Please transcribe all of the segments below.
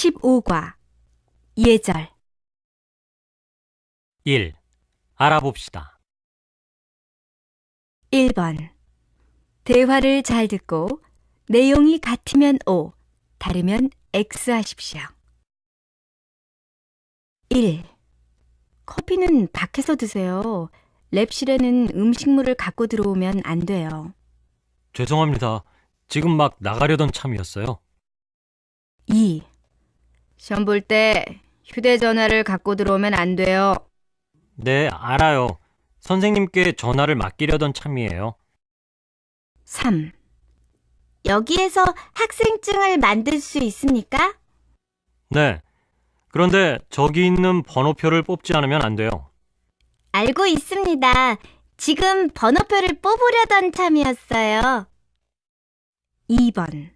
15과 예절 1. 알아봅시다. 1번 대화를 잘 듣고 내용이 같으면 O, 다르면 X 하십시오. 1. 커피는 밖에서 드세요. 랩실에는 음식물을 갖고 들어오면 안 돼요. 죄송합니다. 지금 막 나가려던 참이었어요. 2. 시험 볼 때 휴대전화를 갖고 들어오면 안 돼요. 네, 알아요. 선생님께 전화를 맡기려던 참이에요. 3. 여기에서 학생증을 만들 수 있습니까? 네. 그런데 저기 있는 번호표를 뽑지 않으면 안 돼요. 알고 있습니다. 지금 번호표를 뽑으려던 참이었어요. 2번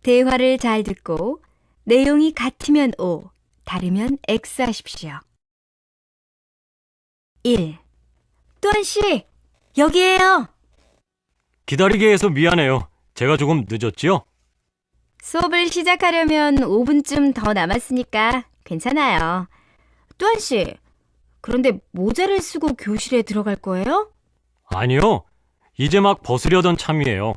대화를 잘 듣고 내용이 같으면 O, 다르면 X 하십시오. 1. 또한 씨, 여기에요. 기다리게 해서 미안해요. 제가 조금 늦었지요? 수업을 시작하려면 5분쯤 더 남았으니까 괜찮아요. 또한 씨, 그런데 모자를 쓰고 교실에 들어갈 거예요? 아니요. 이제 막 벗으려던 참이에요.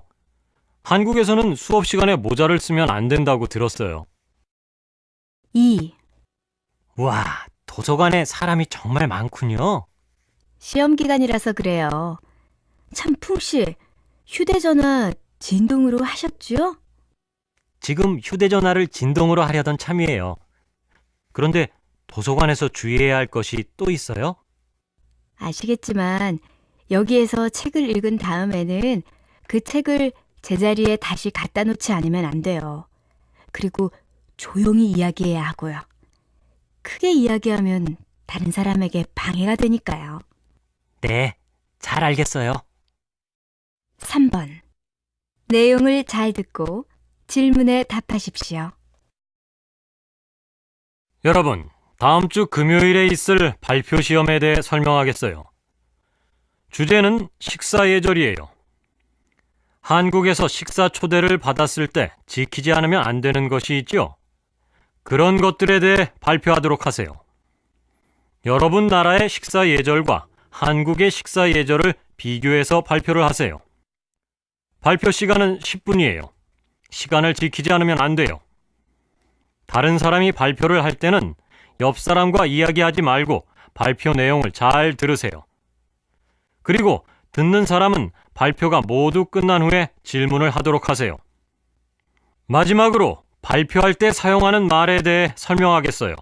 한국에서는 수업 시간에 모자를 쓰면 안 된다고 들었어요. 2. 와, 도서관에 사람이 정말 많군요. 시험 기간이라서 그래요. 참 풍씨, 휴대전화 진동으로 하셨죠? 지금 휴대전화를 진동으로 하려던 참이에요. 그런데 도서관에서 주의해야 할 것이 또 있어요? 아시겠지만 여기에서 책을 읽은 다음에는 그 책을 제자리에 다시 갖다 놓지 않으면 안 돼요. 그리고 조용히 이야기해야 하고요. 크게 이야기하면 다른 사람에게 방해가 되니까요. 네, 잘 알겠어요. 3번 내용을 잘 듣고 질문에 답하십시오. 여러분, 다음 주 금요일에 있을 발표 시험에 대해 설명하겠어요. 주제는 식사 예절이에요. 한국에서 식사 초대를 받았을 때 지키지 않으면 안 되는 것이 있지요. 그런 것들에 대해 발표하도록 하세요. 여러분 나라의 식사 예절과 한국의 식사 예절을 비교해서 발표를 하세요. 발표 시간은 10분이에요. 시간을 지키지 않으면 안 돼요. 다른 사람이 발표를 할 때는 옆 사람과 이야기하지 말고 발표 내용을 잘 들으세요. 그리고 듣는 사람은 발표가 모두 끝난 후에 질문을 하도록 하세요. 마지막으로 발표할 때 사용하는 말에 대해 설명하겠어요.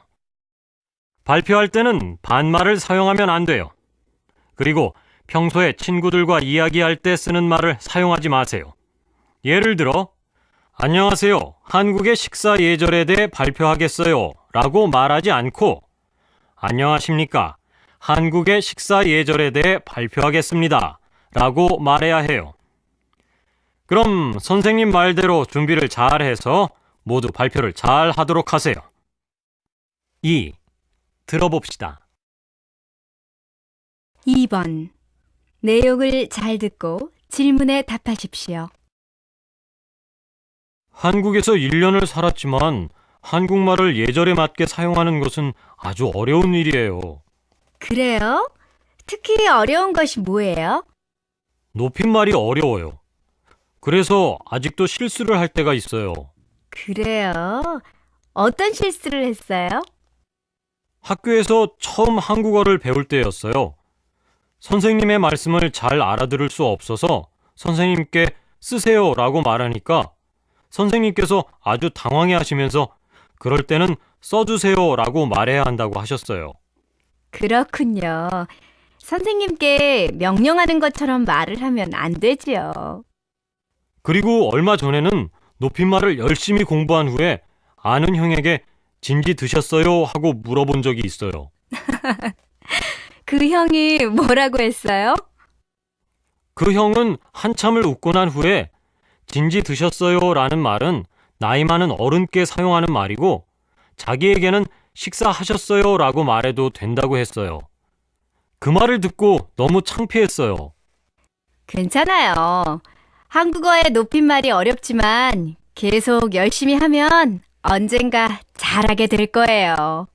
발표할 때는 반말을 사용하면 안 돼요. 그리고 평소에 친구들과 이야기할 때 쓰는 말을 사용하지 마세요. 예를 들어, 안녕하세요. 한국의 식사 예절에 대해 발표하겠어요. 라고 말하지 않고, 안녕하십니까. 한국의 식사 예절에 대해 발표하겠습니다. 라고 말해야 해요. 그럼 선생님 말대로 준비를 잘 해서 모두 발표를 잘 하도록 하세요. 2. 들어봅시다. 2번 내용을 잘 듣고 질문에 답하십시오. 한국에서 1년을 살았지만 한국말을 예절에 맞게 사용하는 것은 아주 어려운 일이에요. 그래요? 특히 어려운 것이 뭐예요? 높임말이 어려워요. 그래서 아직도 실수를 할 때가 있어요. 그래요? 어떤 실수를 했어요? 학교에서 처음 한국어를 배울 때였어요. 선생님의 말씀을 잘 알아들을 수 없어서 선생님께 쓰세요라고 말하니까 선생님께서 아주 당황해 하시면서 그럴 때는 써주세요라고 말해야 한다고 하셨어요. 그렇군요. 선생님께 명령하는 것처럼 말을 하면 안 되지요. 그리고 얼마 전에는 높임말을 열심히 공부한 후에 아는 형에게 진지 드셨어요? 하고 물어본 적이 있어요. 그 형이 뭐라고 했어요? 그 형은 한참을 웃고 난 후에 진지 드셨어요? 라는 말은 나이 많은 어른께 사용하는 말이고 자기에게는 식사하셨어요? 라고 말해도 된다고 했어요. 그 말을 듣고 너무 창피했어요. 괜찮아요. 한국어의 높임말이 어렵지만 계속 열심히 하면 언젠가 잘하게 될 거예요.